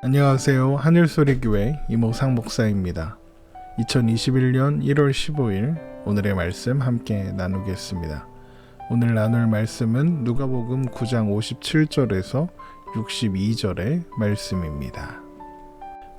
안녕하세요. 하늘소리교회 이모상 목사입니다. 2021년 1월 15일 오늘의 말씀 함께 나누겠습니다. 오늘 나눌 말씀은 누가복음 9장 57절에서 62절의 말씀입니다.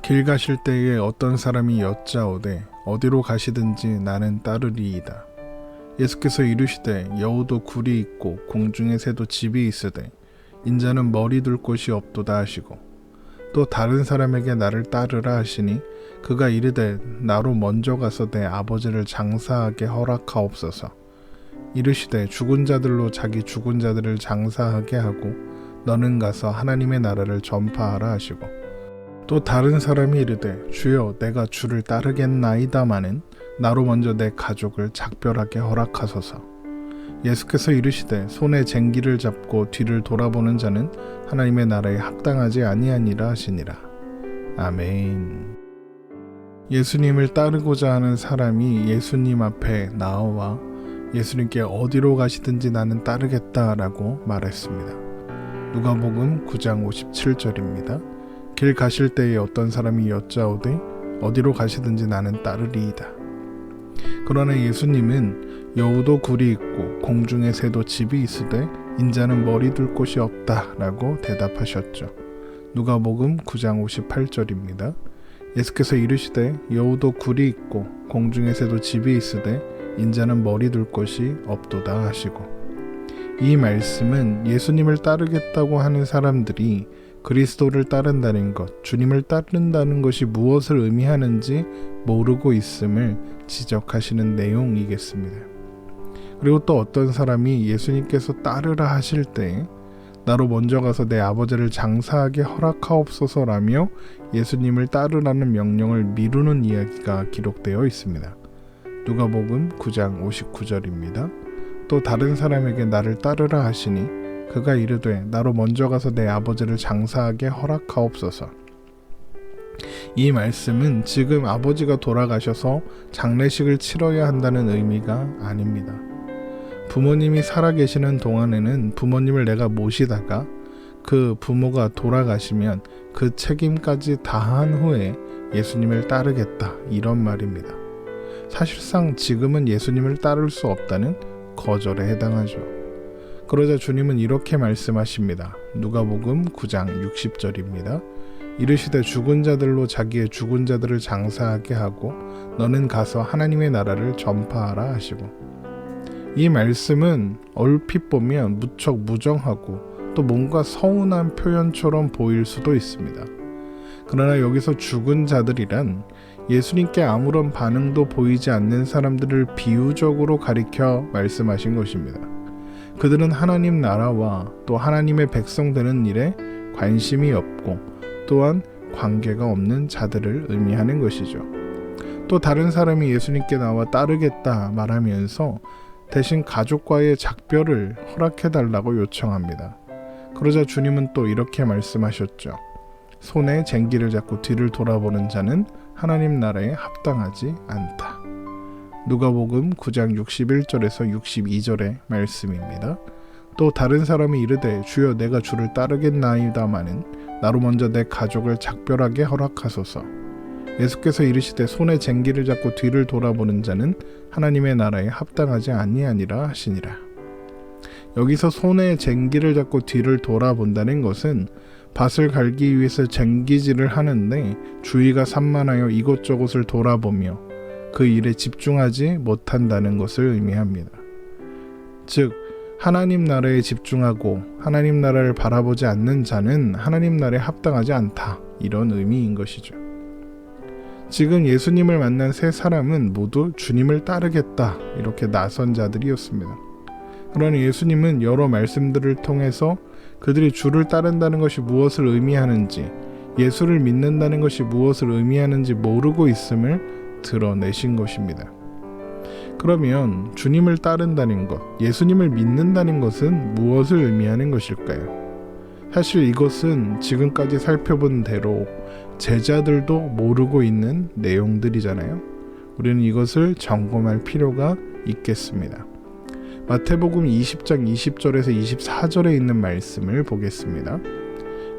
길 가실 때에 어떤 사람이 여짜오되 어디로 가시든지 나는 따르리이다. 예수께서 이르시되 여우도 굴이 있고 공중의 새도 집이 있으되 인자는 머리 둘 곳이 없도다 하시고 또 다른 사람에게 나를 따르라 하시니 그가 이르되 나로 먼저 가서 내 아버지를 장사하게 허락하옵소서. 이르시되 죽은 자들로 자기 죽은 자들을 장사하게 하고 너는 가서 하나님의 나라를 전파하라 하시고 또 다른 사람이 이르되 주여 내가 주를 따르겠나이다마는 나로 먼저 내 가족을 작별하게 허락하소서. 예수께서 이르시되 손에 쟁기를 잡고 뒤를 돌아보는 자는 하나님의 나라에 합당하지 아니하니라 하시니라. 아멘. 예수님을 따르고자 하는 사람이 예수님 앞에 나와 예수님께 어디로 가시든지 나는 따르겠다라고 말했습니다. 누가복음 9장 57절입니다. 길 가실 때에 어떤 사람이 여짜오되 어디로 가시든지 나는 따르리이다. 그러나 예수님은 여우도 굴이 있고 공중의 새도 집이 있으되 인자는 머리 둘 곳이 없다 라고 대답하셨죠. 누가복음 9장 58절입니다. 예수께서 이르시되 여우도 굴이 있고 공중의 새도 집이 있으되 인자는 머리 둘 곳이 없도다 하시고 이 말씀은 예수님을 따르겠다고 하는 사람들이 그리스도를 따른다는 것, 주님을 따른다는 것이 무엇을 의미하는지 모르고 있음을 지적하시는 내용이겠습니다. 그리고 또 어떤 사람이 예수님께서 따르라 하실 때 나로 먼저 가서 내 아버지를 장사하게 허락하옵소서라며 예수님을 따르라는 명령을 미루는 이야기가 기록되어 있습니다. 누가복음 9장 59절입니다. 또 다른 사람에게 나를 따르라 하시니 그가 이르되 나로 먼저 가서 내 아버지를 장사하게 허락하옵소서. 이 말씀은 지금 아버지가 돌아가셔서 장례식을 치러야 한다는 의미가 아닙니다. 부모님이 살아계시는 동안에는 부모님을 내가 모시다가 그 부모가 돌아가시면 그 책임까지 다한 후에 예수님을 따르겠다 이런 말입니다. 사실상 지금은 예수님을 따를 수 없다는 거절에 해당하죠. 그러자 주님은 이렇게 말씀하십니다. 누가복음 9장 60절입니다. 이르시되 죽은 자들로 자기의 죽은 자들을 장사하게 하고 너는 가서 하나님의 나라를 전파하라 하시고 이 말씀은 얼핏 보면 무척 무정하고 또 뭔가 서운한 표현처럼 보일 수도 있습니다. 그러나 여기서 죽은 자들이란 예수님께 아무런 반응도 보이지 않는 사람들을 비유적으로 가리켜 말씀하신 것입니다. 그들은 하나님 나라와 또 하나님의 백성 되는 일에 관심이 없고 또한 관계가 없는 자들을 의미하는 것이죠. 또 다른 사람이 예수님께 나와 따르겠다 말하면서 대신 가족과의 작별을 허락해달라고 요청합니다. 그러자 주님은 또 이렇게 말씀하셨죠. 손에 쟁기를 잡고 뒤를 돌아보는 자는 하나님 나라에 합당하지 않다. 누가복음 9장 61절에서 62절의 말씀입니다. 또 다른 사람이 이르되 주여 내가 주를 따르겠나이다마는 나로 먼저 내 가족을 작별하게 허락하소서. 예수께서 이르시되 손에 쟁기를 잡고 뒤를 돌아보는 자는 하나님의 나라에 합당하지 아니하니라 하시니라. 여기서 손에 쟁기를 잡고 뒤를 돌아본다는 것은 밭을 갈기 위해서 쟁기질을 하는데 주위가 산만하여 이곳저곳을 돌아보며 그 일에 집중하지 못한다는 것을 의미합니다. 즉 하나님 나라에 집중하고 하나님 나라를 바라보지 않는 자는 하나님 나라에 합당하지 않다 이런 의미인 것이죠. 지금 예수님을 만난 세 사람은 모두 주님을 따르겠다 이렇게 나선 자들이었습니다. 그러나 예수님은 여러 말씀들을 통해서 그들이 주를 따른다는 것이 무엇을 의미하는지 예수를 믿는다는 것이 무엇을 의미하는지 모르고 있음을 드러내신 것입니다. 그러면 주님을 따른다는 것, 예수님을 믿는다는 것은 무엇을 의미하는 것일까요? 사실 이것은 지금까지 살펴본 대로 제자들도 모르고 있는 내용들이잖아요. 우리는 이것을 점검할 필요가 있겠습니다. 마태복음 20장 20절에서 24절에 있는 말씀을 보겠습니다.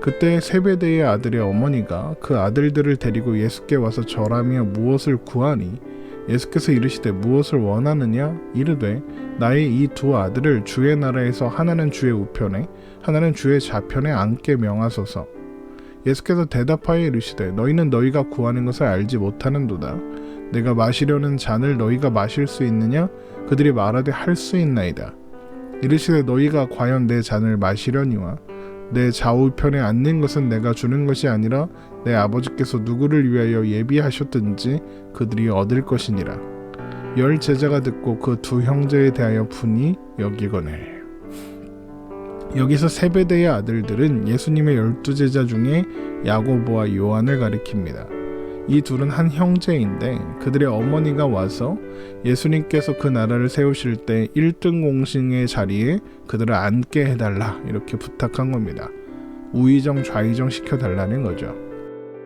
그때 세베대의 아들의 어머니가 그 아들들을 데리고 예수께 와서 절하며 무엇을 구하니 예수께서 이르시되 무엇을 원하느냐 이르되 나의 이 두 아들을 주의 나라에서 하나는 주의 우편에 하나는 주의 좌편에 앉게 명하소서. 예수께서 대답하여 이르시되 너희는 너희가 구하는 것을 알지 못하는도다. 내가 마시려는 잔을 너희가 마실 수 있느냐? 그들이 말하되 할 수 있나이다. 이르시되 너희가 과연 내 잔을 마시려니와 내 좌우편에 앉는 것은 내가 주는 것이 아니라 내 아버지께서 누구를 위하여 예비하셨든지 그들이 얻을 것이니라. 10 제자가 듣고 그 두 형제에 대하여 분이 여기거늘. 여기서 세베대의 아들들은 예수님의 12 제자 중에 야고보와 요한을 가리킵니다. 이 둘은 한 형제인데 그들의 어머니가 와서 예수님께서 그 나라를 세우실 때 1등 공신의 자리에 그들을 앉게 해달라 이렇게 부탁한 겁니다. 우의정 좌의정 시켜달라는 거죠.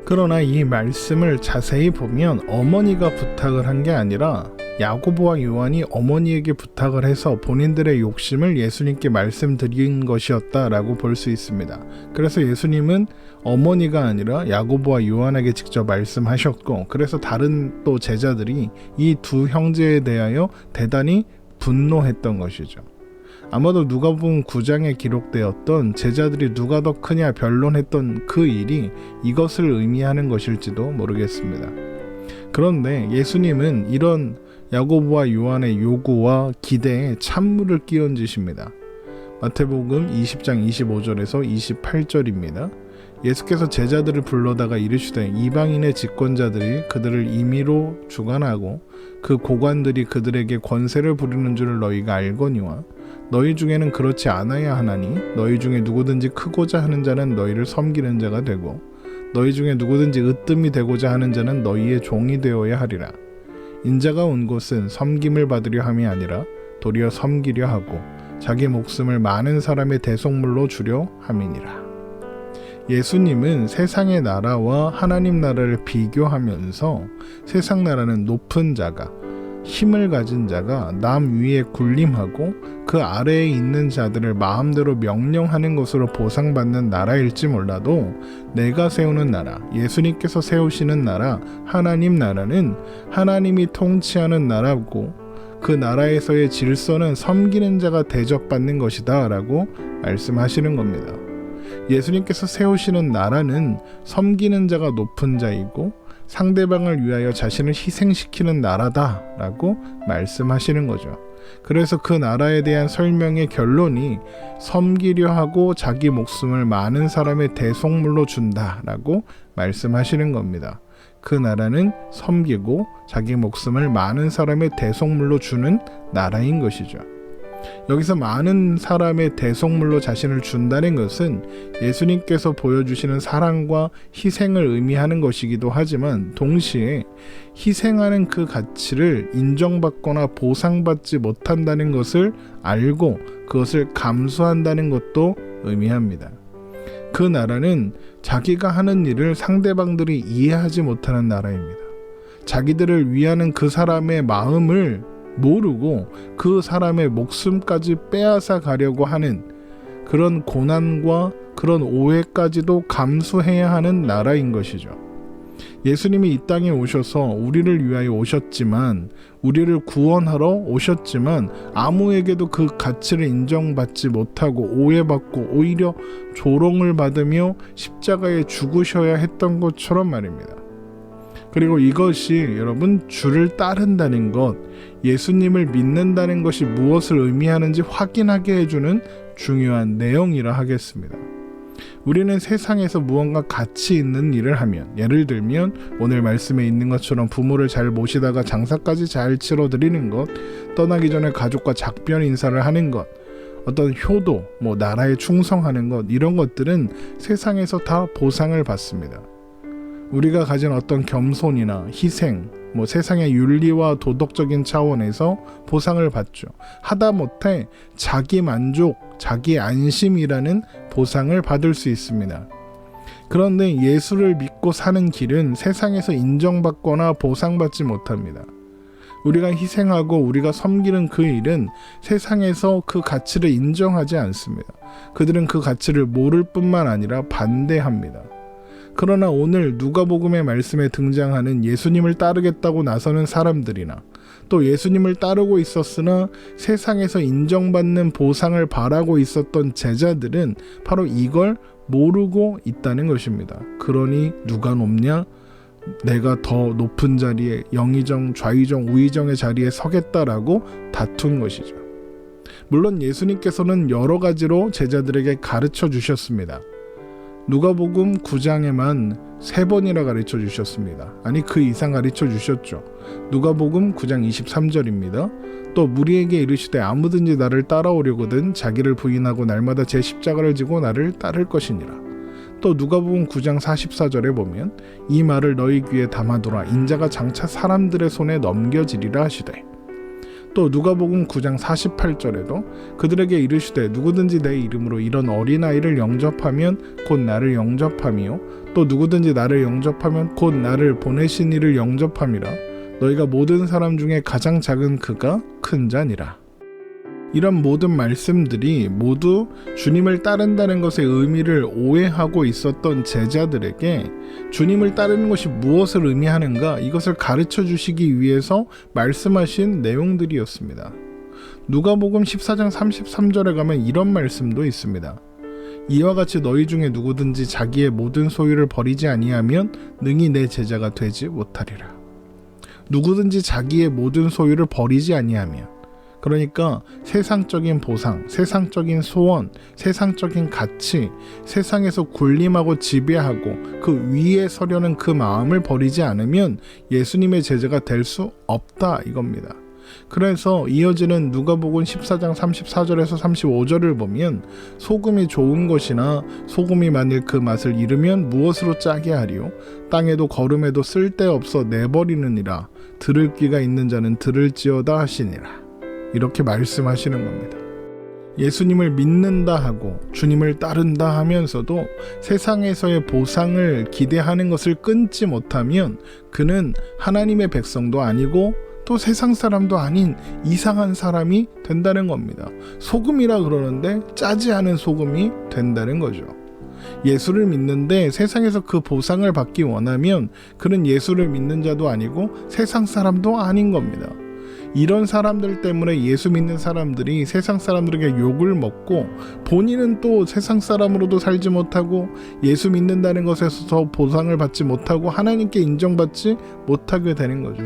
그러나 이 말씀을 자세히 보면 어머니가 부탁을 한 게 아니라 야고보와 요한이 어머니에게 부탁을 해서 본인들의 욕심을 예수님께 말씀드린 것이었다라고 볼 수 있습니다. 그래서 예수님은 어머니가 아니라 야고보와 요한에게 직접 말씀하셨고, 그래서 다른 또 제자들이 이 두 형제에 대하여 대단히 분노했던 것이죠. 아마도 누가복음 9장에 기록되었던 제자들이 누가 더 크냐 변론했던 그 일이 이것을 의미하는 것일지도 모르겠습니다. 그런데 예수님은 이런 야고보와 요한의 요구와 기대에 찬물을 끼얹으십니다. 마태복음 20장 25절에서 28절입니다. 예수께서 제자들을 불러다가 이르시되 이방인의 집권자들이 그들을 임의로 주관하고 그 고관들이 그들에게 권세를 부리는 줄을 너희가 알거니와 너희 중에는 그렇지 않아야 하나니 너희 중에 누구든지 크고자 하는 자는 너희를 섬기는 자가 되고 너희 중에 누구든지 으뜸이 되고자 하는 자는 너희의 종이 되어야 하리라. 인자가 온 곳은 섬김을 받으려 함이 아니라 도리어 섬기려 하고 자기 목숨을 많은 사람의 대속물로 주려 함이니라. 예수님은 세상의 나라와 하나님 나라를 비교하면서 세상 나라는 높은 자가, 힘을 가진 자가 남 위에 군림하고 그 아래에 있는 자들을 마음대로 명령하는 것으로 보상받는 나라일지 몰라도 내가 세우는 나라, 예수님께서 세우시는 나라, 하나님 나라는 하나님이 통치하는 나라고 그 나라에서의 질서는 섬기는 자가 대접받는 것이다 라고 말씀하시는 겁니다. 예수님께서 세우시는 나라는 섬기는 자가 높은 자이고 상대방을 위하여 자신을 희생시키는 나라다라고 말씀하시는 거죠. 그래서 그 나라에 대한 설명의 결론이 섬기려 하고 자기 목숨을 많은 사람의 대속물로 준다라고 말씀하시는 겁니다. 그 나라는 섬기고 자기 목숨을 많은 사람의 대속물로 주는 나라인 것이죠. 여기서 많은 사람의 대속물로 자신을 준다는 것은 예수님께서 보여주시는 사랑과 희생을 의미하는 것이기도 하지만 동시에 희생하는 그 가치를 인정받거나 보상받지 못한다는 것을 알고 그것을 감수한다는 것도 의미합니다. 그 나라는 자기가 하는 일을 상대방들이 이해하지 못하는 나라입니다. 자기들을 위하는 그 사람의 마음을 모르고 그 사람의 목숨까지 빼앗아 가려고 하는 그런 고난과 그런 오해까지도 감수해야 하는 나라인 것이죠. 예수님이 이 땅에 오셔서 우리를 위하여 오셨지만, 우리를 구원하러 오셨지만 아무에게도 그 가치를 인정받지 못하고 오해받고 오히려 조롱을 받으며 십자가에 죽으셔야 했던 것처럼 말입니다. 그리고 이것이 여러분 주를 따른다는 것, 예수님을 믿는다는 것이 무엇을 의미하는지 확인하게 해주는 중요한 내용이라 하겠습니다. 우리는 세상에서 무언가 가치 있는 일을 하면, 예를 들면 오늘 말씀에 있는 것처럼 부모를 잘 모시다가 장사까지 잘 치러드리는 것, 떠나기 전에 가족과 작별 인사를 하는 것, 어떤 효도, 나라에 충성하는 것, 이런 것들은 세상에서 다 보상을 받습니다. 우리가 가진 어떤 겸손이나 희생, 세상의 윤리와 도덕적인 차원에서 보상을 받죠. 하다못해 자기 만족, 자기 안심이라는 보상을 받을 수 있습니다. 그런데 예수를 믿고 사는 길은 세상에서 인정받거나 보상받지 못합니다. 우리가 희생하고 우리가 섬기는 그 일은 세상에서 그 가치를 인정하지 않습니다. 그들은 그 가치를 모를 뿐만 아니라 반대합니다. 그러나 오늘 누가복음의 말씀에 등장하는 예수님을 따르겠다고 나서는 사람들이나 또 예수님을 따르고 있었으나 세상에서 인정받는 보상을 바라고 있었던 제자들은 바로 이걸 모르고 있다는 것입니다. 그러니 누가 높냐? 내가 더 높은 자리에 영의정, 좌의정, 우의정의 자리에 서겠다라고 다툰 것이죠. 물론 예수님께서는 여러 가지로 제자들에게 가르쳐 주셨습니다. 누가복음 9장에만 3번이나 가르쳐 주셨습니다. 아니 그 이상 가르쳐 주셨죠. 누가복음 9장 23절입니다. 또 무리에게 이르시되 아무든지 나를 따라오려거든 자기를 부인하고 날마다 제 십자가를 지고 나를 따를 것이니라. 또 누가복음 9장 44절에 보면 이 말을 너희 귀에 담아두라 인자가 장차 사람들의 손에 넘겨지리라 하시되, 또 누가복음 9장 48절에도 그들에게 이르시되 누구든지 내 이름으로 이런 어린아이를 영접하면 곧 나를 영접함이요 또 누구든지 나를 영접하면 곧 나를 보내신 이를 영접함이라. 너희가 모든 사람 중에 가장 작은 그가 큰 자니라. 이런 모든 말씀들이 모두 주님을 따른다는 것의 의미를 오해하고 있었던 제자들에게 주님을 따르는 것이 무엇을 의미하는가, 이것을 가르쳐 주시기 위해서 말씀하신 내용들이었습니다. 누가복음 14장 33절에 가면 이런 말씀도 있습니다. 이와 같이 너희 중에 누구든지 자기의 모든 소유를 버리지 아니하면 능히 내 제자가 되지 못하리라. 누구든지 자기의 모든 소유를 버리지 아니하면, 그러니까 세상적인 보상, 세상적인 소원, 세상적인 가치, 세상에서 군림하고 지배하고 그 위에 서려는 그 마음을 버리지 않으면 예수님의 제자가 될 수 없다 이겁니다. 그래서 이어지는 누가복음 14장 34절에서 35절을 보면 소금이 좋은 것이나 소금이 만일 그 맛을 잃으면 무엇으로 짜게 하리요? 땅에도 거름에도 쓸데없어 내버리느니라. 들을 귀가 있는 자는 들을지어다 하시니라. 이렇게 말씀하시는 겁니다. 예수님을 믿는다 하고 주님을 따른다 하면서도 세상에서의 보상을 기대하는 것을 끊지 못하면 그는 하나님의 백성도 아니고 또 세상 사람도 아닌 이상한 사람이 된다는 겁니다. 소금이라 그러는데 짜지 않은 소금이 된다는 거죠. 예수를 믿는데 세상에서 그 보상을 받기 원하면 그는 예수를 믿는 자도 아니고 세상 사람도 아닌 겁니다. 이런 사람들 때문에 예수 믿는 사람들이 세상 사람들에게 욕을 먹고 본인은 또 세상 사람으로도 살지 못하고 예수 믿는다는 것에서 보상을 받지 못하고 하나님께 인정받지 못하게 되는 거죠.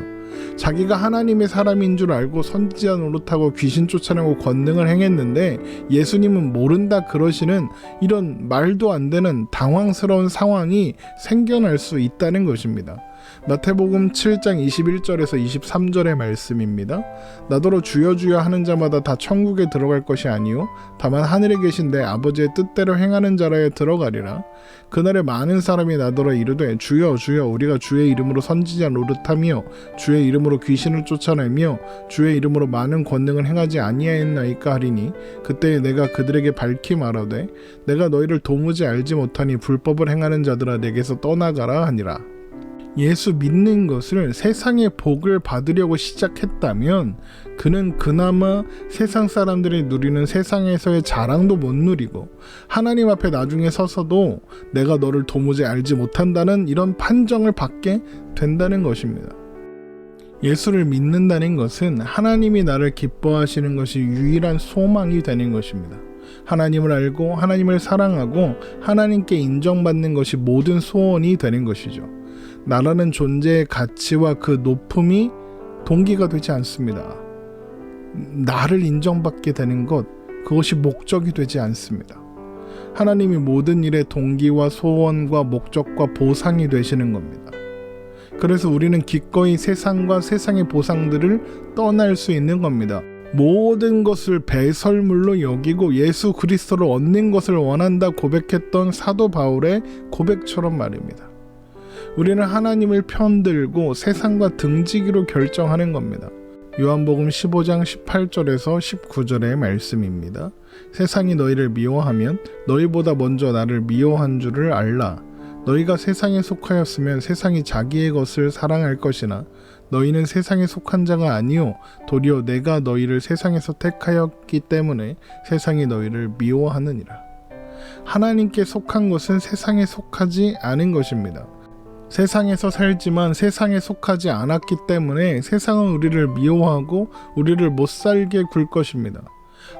자기가 하나님의 사람인 줄 알고 선지자 노릇하고 귀신 쫓아내고 권능을 행했는데 예수님은 모른다 그러시는 이런 말도 안 되는 당황스러운 상황이 생겨날 수 있다는 것입니다. 마태복음 7장 21절에서 23절의 말씀입니다. 나더러 주여 주여 하는 자마다 다 천국에 들어갈 것이 아니요 다만 하늘에 계신 내 아버지의 뜻대로 행하는 자라에 들어가리라. 그날에 많은 사람이 나더러 이르되 주여 주여 우리가 주의 이름으로 선지자 노릇하며 주의 이름으로 귀신을 쫓아내며 주의 이름으로 많은 권능을 행하지 아니하였나이까 하리니 그때 내가 그들에게 밝히 말하되 내가 너희를 도무지 알지 못하니 불법을 행하는 자들아 내게서 떠나가라 하니라. 예수 믿는 것을 세상의 복을 받으려고 시작했다면 그는 그나마 세상 사람들이 누리는 세상에서의 자랑도 못 누리고 하나님 앞에 나중에 서서도 내가 너를 도무지 알지 못한다는 이런 판정을 받게 된다는 것입니다. 예수를 믿는다는 것은 하나님이 나를 기뻐하시는 것이 유일한 소망이 되는 것입니다. 하나님을 알고 하나님을 사랑하고 하나님께 인정받는 것이 모든 소원이 되는 것이죠. 나라는 존재의 가치와 그 높음이 동기가 되지 않습니다. 나를 인정받게 되는 것, 그것이 목적이 되지 않습니다. 하나님이 모든 일의 동기와 소원과 목적과 보상이 되시는 겁니다. 그래서 우리는 기꺼이 세상과 세상의 보상들을 떠날 수 있는 겁니다. 모든 것을 배설물로 여기고 예수 그리스도를 얻는 것을 원한다 고백했던 사도 바울의 고백처럼 말입니다. 우리는 하나님을 편들고 세상과 등지기로 결정하는 겁니다. 요한복음 15장 18절에서 19절의 말씀입니다. 세상이 너희를 미워하면 너희보다 먼저 나를 미워한 줄을 알라. 너희가 세상에 속하였으면 세상이 자기의 것을 사랑할 것이나 너희는 세상에 속한 자가 아니요 도리어 내가 너희를 세상에서 택하였기 때문에 세상이 너희를 미워하느니라. 하나님께 속한 것은 세상에 속하지 않은 것입니다. 세상에서 살지만 세상에 속하지 않았기 때문에 세상은 우리를 미워하고 우리를 못 살게 굴 것입니다.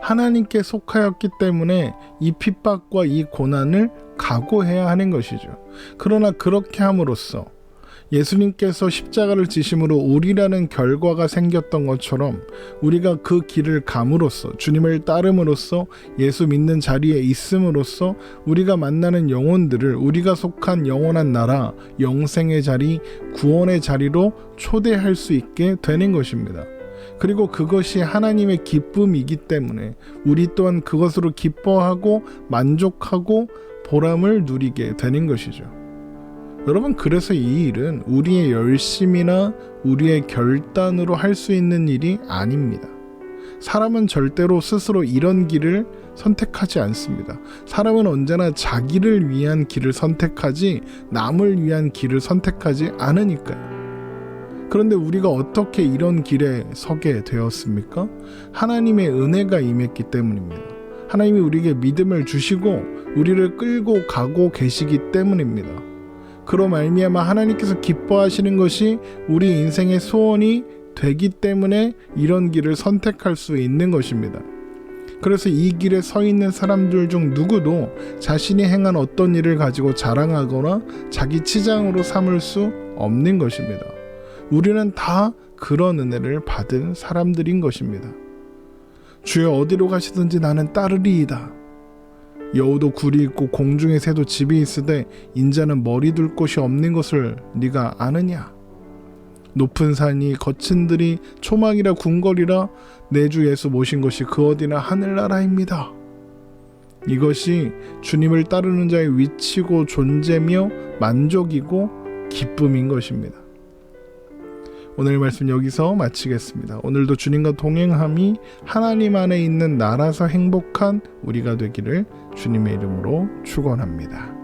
하나님께 속하였기 때문에 이 핍박과 이 고난을 각오해야 하는 것이죠. 그러나 그렇게 함으로써 예수님께서 십자가를 지심으로 우리라는 결과가 생겼던 것처럼 우리가 그 길을 감으로써 주님을 따름으로써 예수 믿는 자리에 있음으로써 우리가 만나는 영혼들을 우리가 속한 영원한 나라, 영생의 자리, 구원의 자리로 초대할 수 있게 되는 것입니다. 그리고 그것이 하나님의 기쁨이기 때문에 우리 또한 그것으로 기뻐하고 만족하고 보람을 누리게 되는 것이죠. 여러분, 그래서 이 일은 우리의 열심이나 우리의 결단으로 할 수 있는 일이 아닙니다. 사람은 절대로 스스로 이런 길을 선택하지 않습니다. 사람은 언제나 자기를 위한 길을 선택하지 남을 위한 길을 선택하지 않으니까요. 그런데 우리가 어떻게 이런 길에 서게 되었습니까? 하나님의 은혜가 임했기 때문입니다. 하나님이 우리에게 믿음을 주시고 우리를 끌고 가고 계시기 때문입니다. 그로 말미암아 하나님께서 기뻐하시는 것이 우리 인생의 소원이 되기 때문에 이런 길을 선택할 수 있는 것입니다. 그래서 이 길에 서 있는 사람들 중 누구도 자신이 행한 어떤 일을 가지고 자랑하거나 자기 치장으로 삼을 수 없는 것입니다. 우리는 다 그런 은혜를 받은 사람들인 것입니다. 주여, 어디로 가시든지 나는 따르리이다. 여우도 굴이 있고 공중의 새도 집이 있으되 인자는 머리 둘 곳이 없는 것을 네가 아느냐? 높은 산이 거친 들이 초막이라 궁궐이라 내 주 예수 모신 것이 그 어디나 하늘나라입니다. 이것이 주님을 따르는 자의 위치고 존재며 만족이고 기쁨인 것입니다. 오늘 말씀 여기서 마치겠습니다. 오늘도 주님과 동행함이 하나님 안에 있는 나라서 행복한 우리가 되기를 주님의 이름으로 축원합니다.